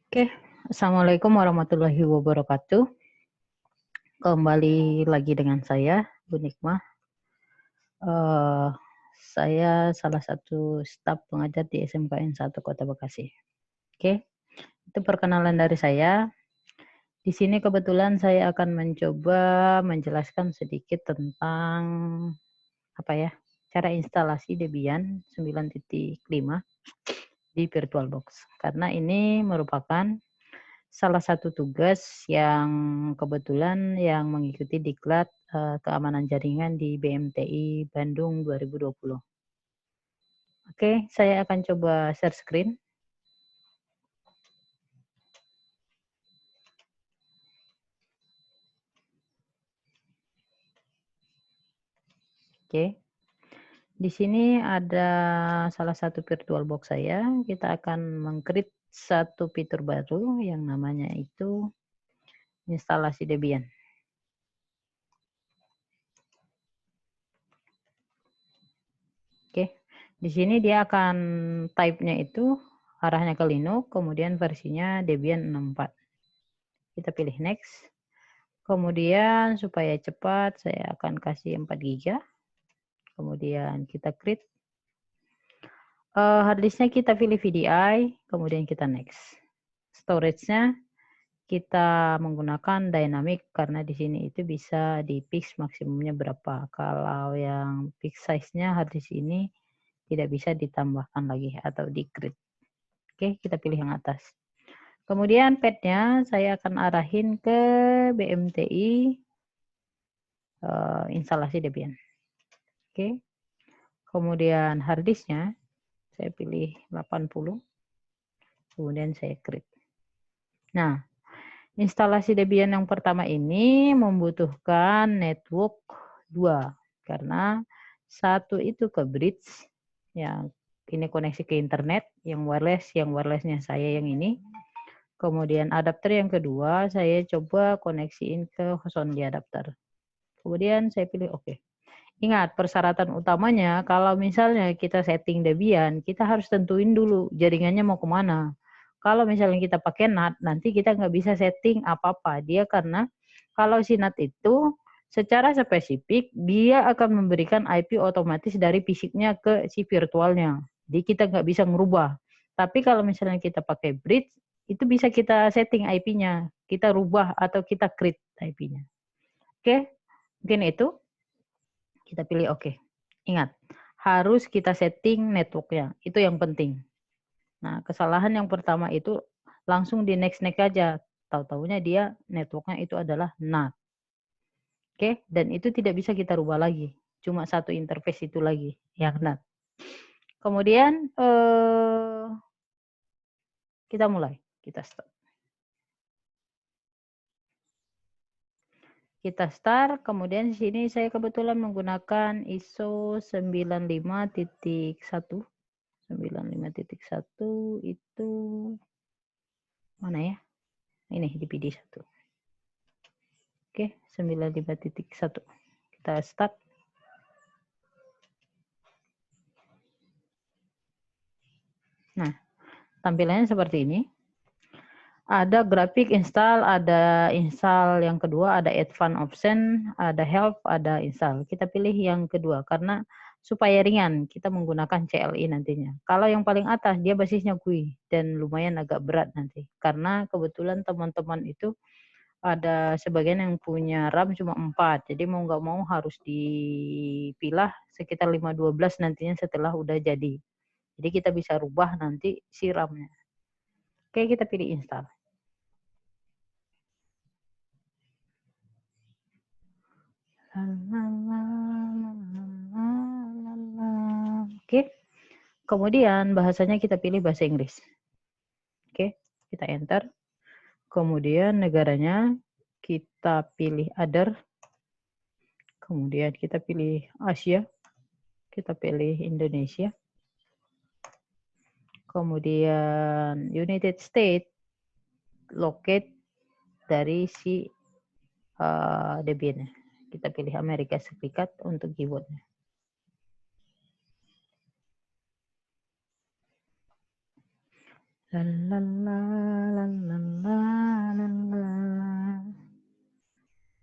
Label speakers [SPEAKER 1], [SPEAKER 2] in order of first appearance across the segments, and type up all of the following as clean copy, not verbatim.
[SPEAKER 1] Oke, Assalamualaikum warahmatullahi wabarakatuh. Kembali lagi dengan saya, Bu Nikmah. Eh, saya salah satu staf pengajar di SMKN 1 Kota Bekasi. Oke, itu perkenalan dari saya. Di sini kebetulan saya akan mencoba menjelaskan sedikit tentang cara instalasi Debian 9.5 di VirtualBox. Karena ini merupakan salah satu tugas yang kebetulan yang mengikuti diklat keamanan jaringan di BMTI Bandung 2020. Oke, saya akan coba share screen. Oke, di sini ada salah satu VirtualBox saya. Kita akan meng-create satu fitur baru yang namanya itu instalasi Debian. Oke, di sini dia akan type-nya itu arahnya ke Linux, kemudian versinya Debian 64. Kita pilih next. Kemudian supaya cepat saya akan kasih 4 GB. Kemudian kita create. Harddisknya kita pilih VDI, kemudian kita next. Storage-nya kita menggunakan dynamic karena di sini itu bisa di fix maksimumnya berapa. Kalau yang fix size-nya harddisk ini tidak bisa ditambahkan lagi atau di-create. Oke, kita pilih yang atas. Kemudian path-nya saya akan arahin ke BMTI instalasi Debian. Oke. Kemudian harddisknya saya pilih 80. Kemudian saya create. Nah, instalasi Debian yang pertama ini membutuhkan network 2 karena satu itu ke bridge yang ini koneksi ke internet, yang wirelessnya saya yang ini. Kemudian adapter yang kedua saya coba koneksiin ke host only adapter. Kemudian saya pilih oke. Ingat, persyaratan utamanya kalau misalnya kita setting Debian, kita harus tentuin dulu jaringannya mau kemana. Kalau misalnya kita pakai NAT, nanti kita nggak bisa setting apa-apa. Dia karena kalau si NAT itu secara spesifik, dia akan memberikan IP otomatis dari fisiknya ke si virtualnya. Jadi kita nggak bisa merubah. Tapi kalau misalnya kita pakai bridge, itu bisa kita setting IP-nya. Kita rubah atau kita create IP-nya. Oke, mungkin itu. Kita pilih oke. Ingat, harus kita setting networknya. Itu yang penting. Nah, kesalahan yang pertama itu langsung di next-next aja. Tahu-taunya dia networknya itu adalah NAT. Oke, dan itu tidak bisa kita rubah lagi. Cuma satu interface itu lagi yang NAT. Kemudian kita mulai. Kita start. Kita start, kemudian di sini saya kebetulan menggunakan ISO 95.1. 95.1 itu mana ya? Ini di PD1. Oke, 95.1. Kita start. Nah, tampilannya seperti ini. Ada grafik install, ada install yang kedua, ada advanced option, ada help, ada install. Kita pilih yang kedua karena supaya ringan kita menggunakan CLI nantinya. Kalau yang paling atas dia basisnya GUI dan lumayan agak berat nanti. Karena kebetulan teman-teman itu ada sebagian yang punya RAM cuma 4. Jadi mau nggak mau harus dipilah sekitar 512 nantinya setelah udah jadi. Jadi kita bisa rubah nanti si RAM-nya. Oke, kita pilih install. Oke, kemudian bahasanya kita pilih bahasa Inggris. Oke, kita enter. Kemudian negaranya kita pilih other. Kemudian kita pilih Asia. Kita pilih Indonesia. Kemudian United States, locate dari si Debian. Kita pilih Amerika Serikat untuk keyboardnya. La la la la la la la la.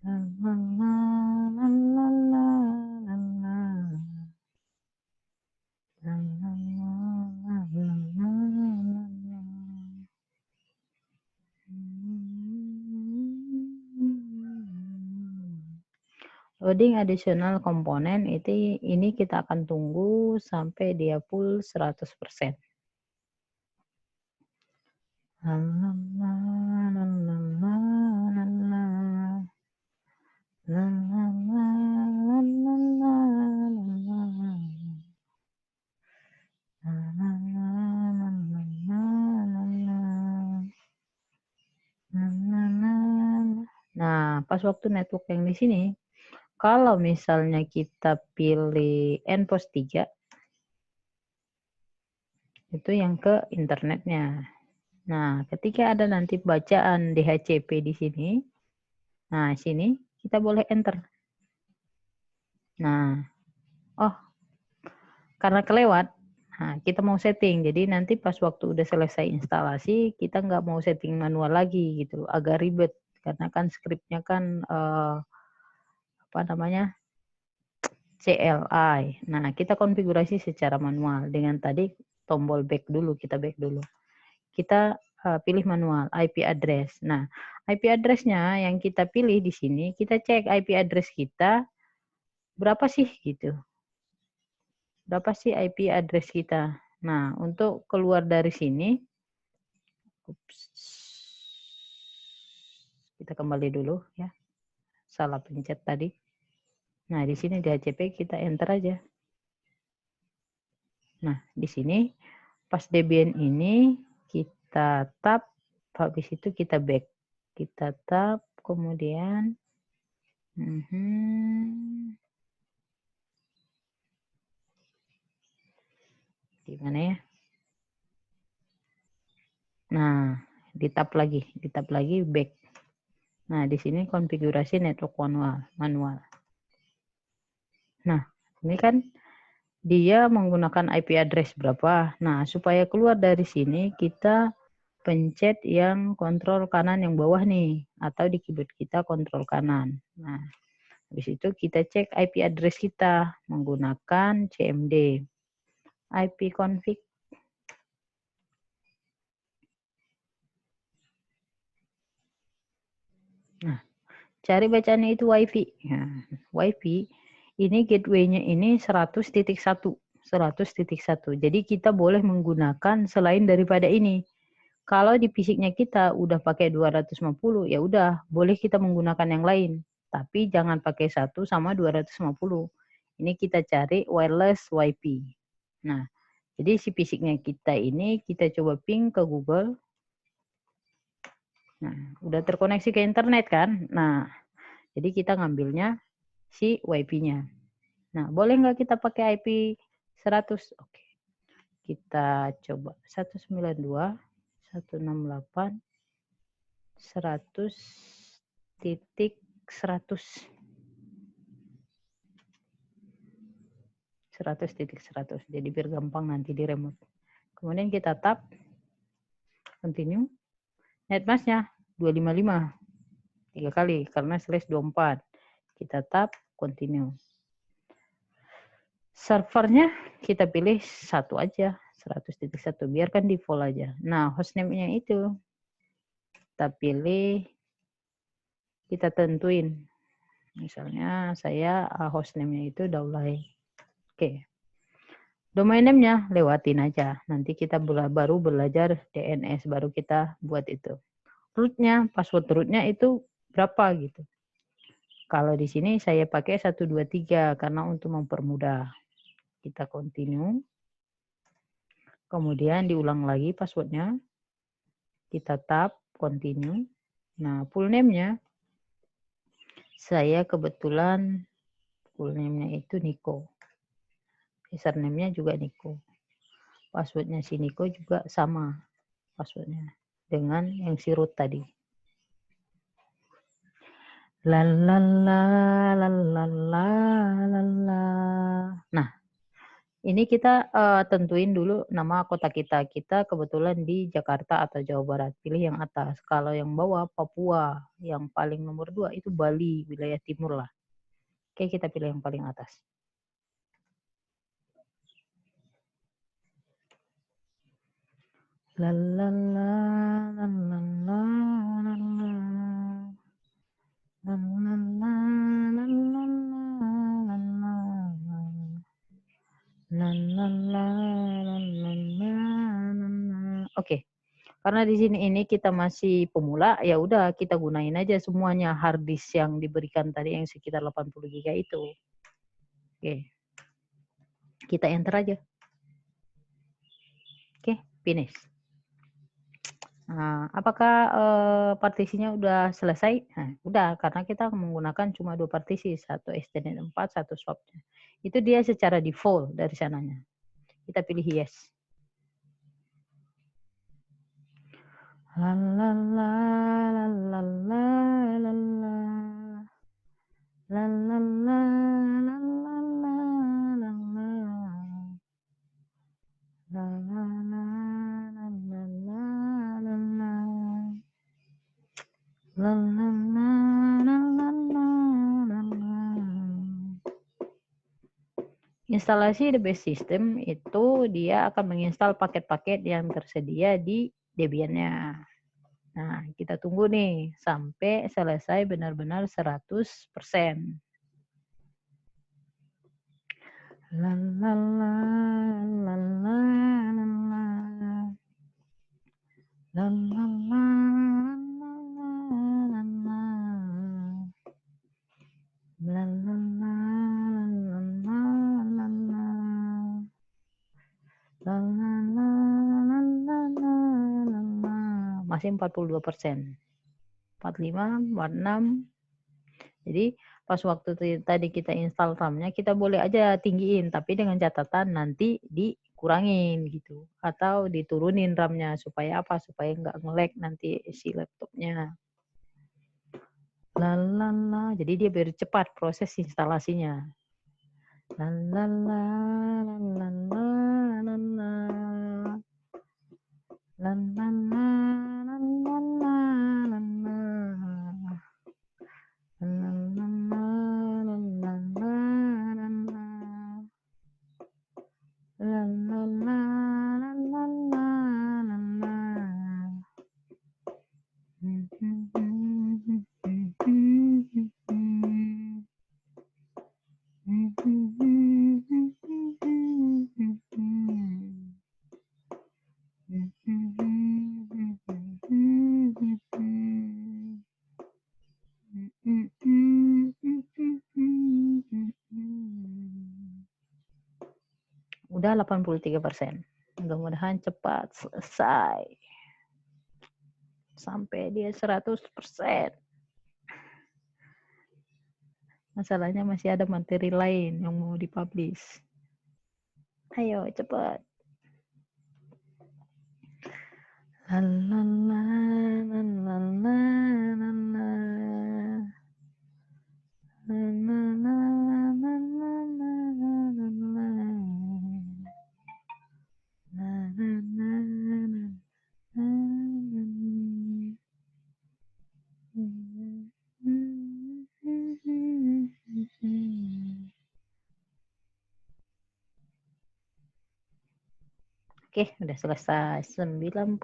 [SPEAKER 1] La la la la la la la la. La la la la la la la. Loading additional komponen itu ini kita akan tunggu sampai dia full 100%. Nah, pas waktu network yang di sini, kalau misalnya kita pilih nPOS 3, itu yang ke internetnya. Nah, ketika ada nanti bacaan DHCP di sini, nah sini kita boleh enter. Nah, oh, karena kelewat, nah kita mau setting. Jadi nanti pas waktu udah selesai instalasi, kita nggak mau setting manual lagi gitu, agak ribet. Karena kan skripnya kan apa namanya CLI. Nah, kita konfigurasi secara manual dengan tadi tombol back dulu, kita back dulu. Kita pilih manual IP address. Nah, IP address-nya yang kita pilih di sini, kita cek IP address kita berapa sih gitu. Berapa sih IP address kita? Nah, untuk keluar dari sini, kita kembali dulu ya. Salah pencet tadi. Nah, di sini di DHCP kita enter aja. Nah, di sini pas Debian ini kita tab, habis itu kita back. Kita tab, kemudian gimana ya? Nah, di tab lagi back. Nah, di sini konfigurasi network manual. Nah, ini kan dia menggunakan IP address berapa. Nah, supaya keluar dari sini kita pencet yang kontrol kanan yang bawah nih, atau di keyboard kita kontrol kanan. Nah, habis itu kita cek IP address kita menggunakan CMD. IP config. Nah, cari bacaannya itu WiFi. Nah, WiFi ini gateway-nya ini 100.1. 100.1. Jadi kita boleh menggunakan selain daripada ini. Kalau di fisiknya kita udah pakai 250, ya udah, boleh kita menggunakan yang lain. Tapi jangan pakai 1 sama 250. Ini kita cari wireless WiFi. Nah, jadi si fisiknya kita ini kita coba ping ke Google. Nah, udah terkoneksi ke internet kan? Nah, jadi kita ngambilnya si WiFi-nya. Nah, boleh nggak kita pakai IP 100? Oke. Kita coba 192.168.100.100. 100.100. Jadi biar gampang nanti di remote. Kemudian kita tab, continue. Netmask-nya 255. 3 kali karena /24. Kita tab, continue. Servernya kita pilih satu aja, 100.1, biarkan default aja. Nah, hostname-nya itu kita pilih, kita tentuin. Misalnya saya hostname-nya itu Daulay. Oke. Domain name-nya lewatin aja. Nanti kita baru belajar DNS, baru kita buat itu. Root-nya, password root-nya itu berapa gitu. Kalau di sini saya pakai 123 karena untuk mempermudah. Kita continue. Kemudian diulang lagi passwordnya. Kita tab, continue. Nah, full name-nya saya kebetulan full name-nya itu Niko. Username-nya juga Niko. Passwordnya si Niko juga sama passwordnya dengan yang si root tadi. Nah, Ini kita tentuin dulu nama kota kita. Kita kebetulan di Jakarta atau Jawa Barat. Pilih yang atas. Kalau yang bawah Papua, yang paling nomor 2 itu Bali, wilayah timur lah. Oke, kita pilih yang paling atas. La la la la la la la la. La la la la la la la. La la la la la la la. Oke. Karena di sini ini kita masih pemula, ya udah kita gunain aja semuanya hard disk yang diberikan tadi yang sekitar 80 GB itu. Oke. Kita enter aja. Oke, finish. Nah, apakah partisinya udah selesai? Nah, udah, karena kita menggunakan cuma 2 partisi, satu STNet 4, satu swapnya. Itu dia secara default dari sananya. Kita pilih yes. La la la la la la la la. La la la la la la la la. La la la la la la la la. La la la la la la la la. Instalasi The Base System itu dia akan menginstal paket-paket yang tersedia di Debian-nya. Nah, kita tunggu nih sampai selesai benar-benar 100%. La la la la la la la. La la la la la la la. La la la la la la la. La la la la la la la la. Masih 42%. 45, 46. Jadi pas waktu tadi kita install RAM-nya, kita boleh aja tinggiin, tapi dengan catatan nanti dikurangin gitu. Atau diturunin RAM-nya, supaya apa? Supaya nggak nge-lag nanti si laptopnya. Lalala, jadi dia biar cepat proses instalasinya. Lalala, lalala, lalala. Lalala, lalala, lalala. Udah 83%. Mudah-mudahan cepat selesai. Sampai dia 100%. Masalahnya masih ada materi lain yang mau dipublish. Ayo, cepat. Lalala, lalala, lalala. Lalala, lalala, lalala. Lalala, Oke, udah selesai 98%.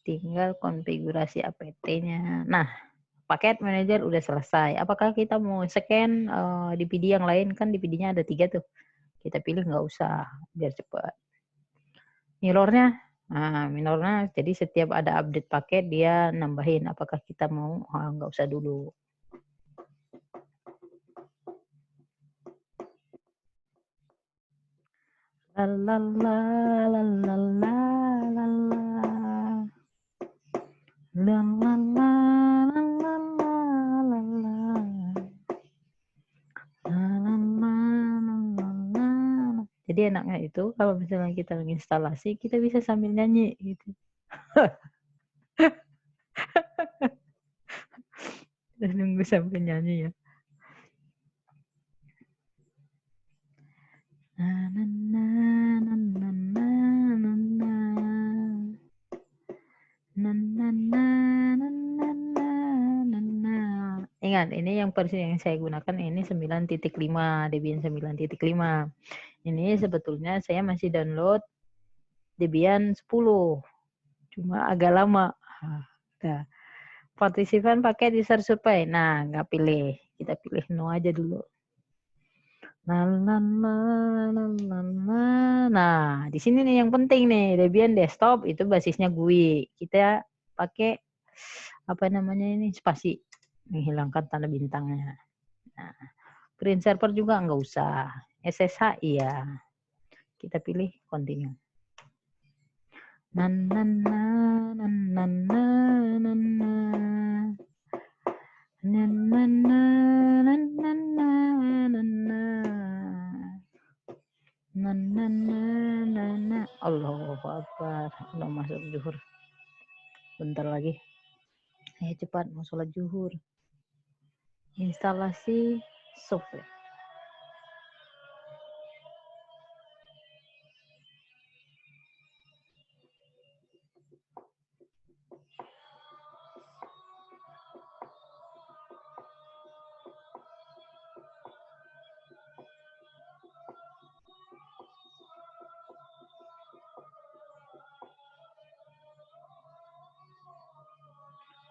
[SPEAKER 1] Tinggal konfigurasi apt-nya. Nah, paket manager udah selesai. Apakah kita mau scan DVD yang lain? Kan DVD-nya ada 3 tuh. Kita pilih nggak usah, biar cepat. Mirrornya, nah minornya, jadi setiap ada update paket dia nambahin. Apakah kita mau? Nggak usah dulu. La la la la la la la la. La la la la la la la la. La la la la la la. Jadi enaknya itu kalau misalnya kita menginstalasi, kita bisa sambil nyanyi gitu. Dan nunggu sampai nyanyi ya. Ingat, ini yang versi yang saya gunakan ini 9.5, Debian 9.5. Ini sebetulnya saya masih download Debian 10. Cuma agak lama. Nah, partisipan pakai user survey. Nah, nggak pilih. Kita pilih no aja dulu. Nah, di sini nih yang penting nih, Debian desktop itu basisnya GUI. Kita pakai apa namanya ini spasi, menghilangkan tanda bintangnya. Nah, print server juga nggak usah. SSH iya. Kita pilih continue. Allahu Akbar. Udah masuk zuhur. Bentar lagi. Ayo cepat mau sholat zuhur. Instalasi software.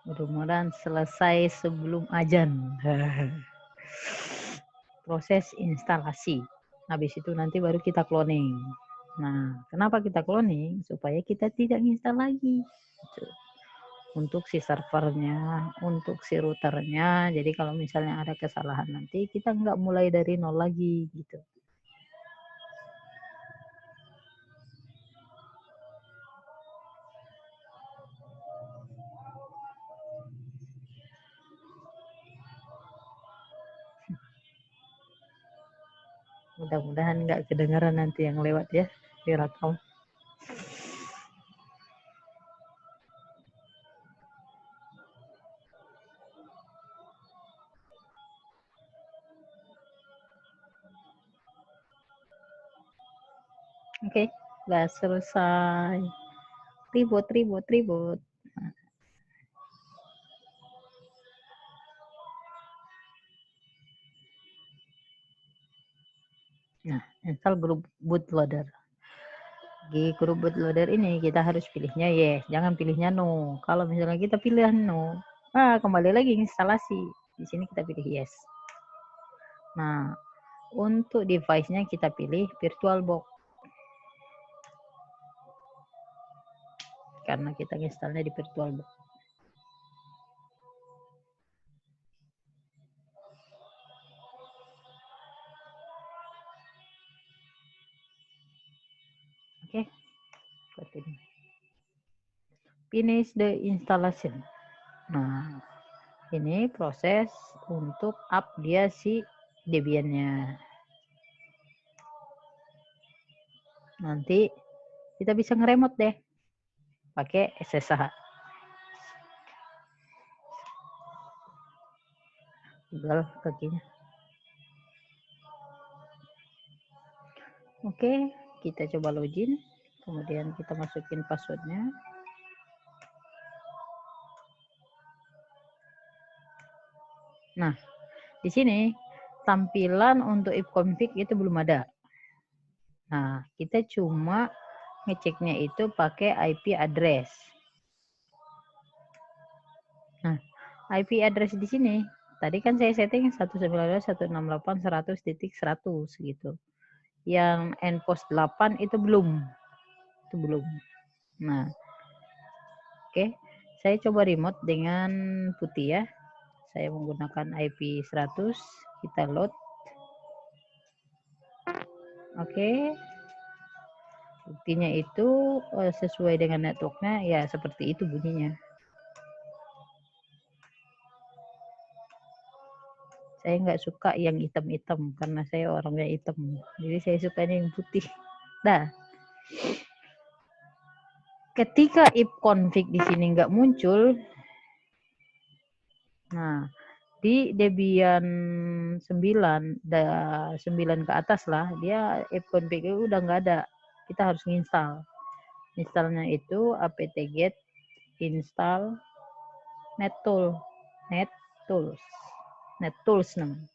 [SPEAKER 1] Mudah-mudahan selesai sebelum azan. Proses instalasi. Habis itu nanti baru kita cloning. Nah, kenapa kita cloning? Supaya kita tidak install lagi. Untuk si servernya, untuk si routernya. Jadi kalau misalnya ada kesalahan nanti, kita nggak mulai dari nol lagi gitu. Mudah-mudahan nggak kedengaran nanti yang lewat ya, direkam. Oke, udah selesai. Ribut. Nah, install grup bootloader. Di grup bootloader ini kita harus pilihnya yes, jangan pilihnya no. Kalau misalnya kita pilih no, kembali lagi instalasi. Di sini kita pilih yes. Nah, untuk device-nya kita pilih VirtualBox. Karena kita installnya di VirtualBox. Oke, continue. Finish the installation. Nah, ini proses untuk up dia si Debian-nya. Nanti kita bisa ngeremote deh pakai SSH. Tinggal kakinya. Oke, kita coba login. Kemudian kita masukin passwordnya. Nah, di sini tampilan untuk ipconfig itu belum ada. Nah, kita cuma ngeceknya itu pakai IP address. Nah, IP address di sini, tadi kan saya setting 192.168.100.100 gitu. Yang endpost 8 itu belum. Itu belum. Nah, oke. Saya coba remote dengan putih ya. Saya menggunakan IP 100, kita load. Oke. Buktinya itu sesuai dengan networknya, ya seperti itu bunyinya. Saya nggak suka yang hitam-hitam, karena saya orangnya hitam. Jadi saya sukanya yang putih. Nah, ketika ipconfig di sini nggak muncul, nah, Di Debian 9 ke atas lah, dia ipconfig udah nggak ada. Kita harus nginstal. Installnya itu apt-get install nettools namanya.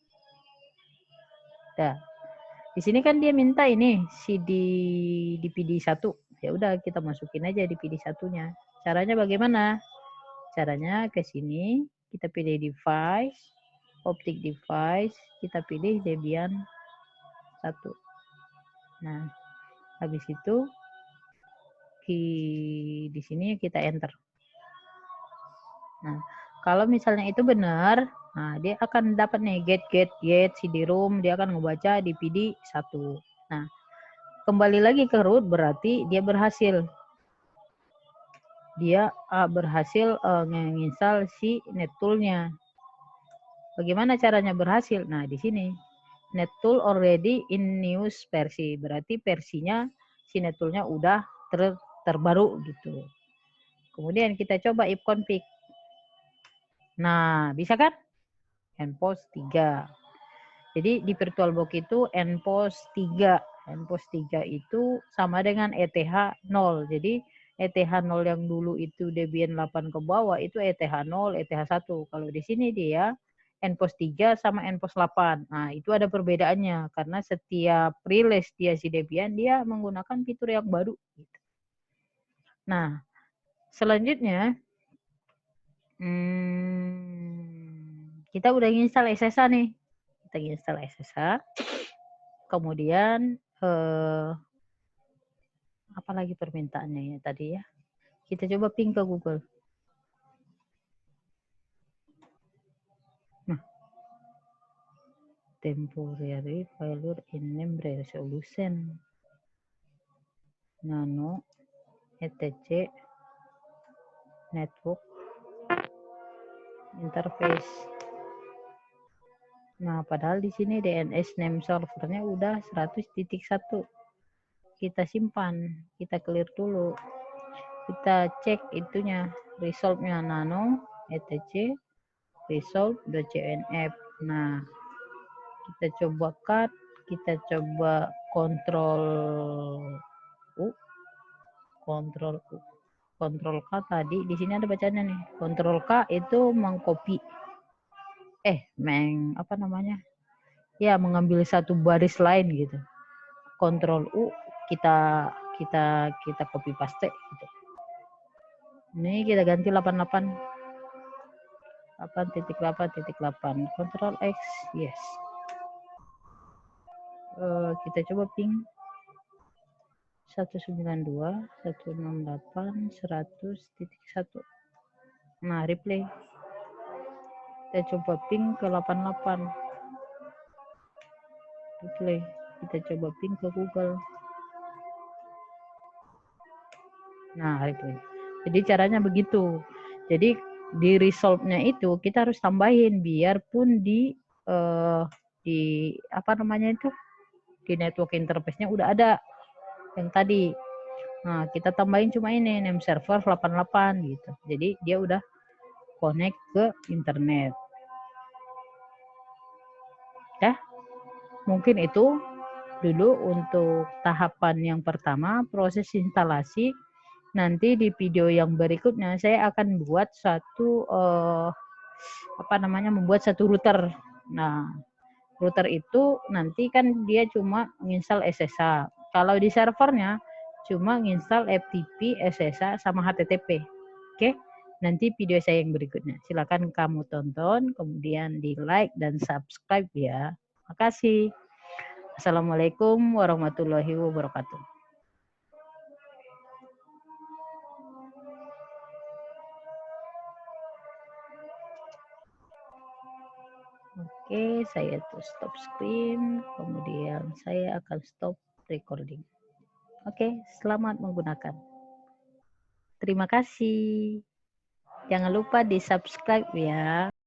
[SPEAKER 1] Dah. Di sini kan dia minta ini CD DPD1. Ya udah kita masukin aja DPD1-nya. Caranya bagaimana? Caranya ke sini, kita pilih device, optic device, kita pilih Debian 1. Nah, habis itu di sini kita enter. Nah, kalau misalnya itu benar, nah dia akan dapat nih get CD-ROM, dia akan ngebaca DPD 1. Nah, kembali lagi ke root berarti dia berhasil. Dia berhasil menginstal si nettool-nya. Bagaimana caranya berhasil? Nah, di sini nettool already in news versi. Berarti versinya si nettool-nya udah terbaru gitu. Kemudian kita coba ipconfig. Nah, bisa kan? Npost 3. Jadi di VirtualBox itu Npost 3. Npost 3 itu sama dengan ETH0. Jadi ETH0 yang dulu itu Debian 8 ke bawah itu ETH0, ETH1. Kalau di sini dia Npost 3 sama Npost 8. Nah, itu ada perbedaannya karena setiap release dia si Debian dia menggunakan fitur yang baru. Nah, selanjutnya kita udah install SSH nih. Kita install SSH. Kemudian apa lagi permintaannya ya tadi ya? Kita coba ping ke Google. Nah, temporary failure in memory resolution. Nano etc network interface. Nah, padahal di sini DNS name servernya udah 100.1. Kita simpan, kita clear dulu. Kita cek itunya, resolve-nya nano etc resolve.cnf. Nah, kita coba cut, kita coba kontrol K tadi di sini ada bacanya nih. Kontrol K itu mengcopy apa namanya? Ya, mengambil satu baris lain gitu. Kontrol U kita copy paste gitu. Ini kita ganti 88 8.8.8. Kontrol X, yes. Kita coba ping 192.168.100.1. Nah, replay. Kita coba ping ke 88. Replay. Kita coba ping ke Google. Nah, replay. Jadi caranya begitu. Jadi di resolve-nya itu kita harus tambahin biarpun di apa namanya itu? Di network interface-nya udah ada yang tadi. Nah, kita tambahin cuma ini name server 88 gitu. Jadi dia udah connect ke internet. Ya, mungkin itu dulu untuk tahapan yang pertama, proses instalasi. Nanti di video yang berikutnya saya akan buat membuat satu router. Nah, router itu nanti kan dia cuma menginstal SSH. Kalau di servernya cuma menginstal FTP, SSH sama HTTP. Oke? Nanti video saya yang berikutnya. Silakan kamu tonton, kemudian di like dan subscribe ya. Makasih. Assalamualaikum warahmatullahi wabarakatuh. Oke, saya tuh stop screen, kemudian saya akan stop recording. Oke, selamat menggunakan. Terima kasih. Jangan lupa di subscribe ya.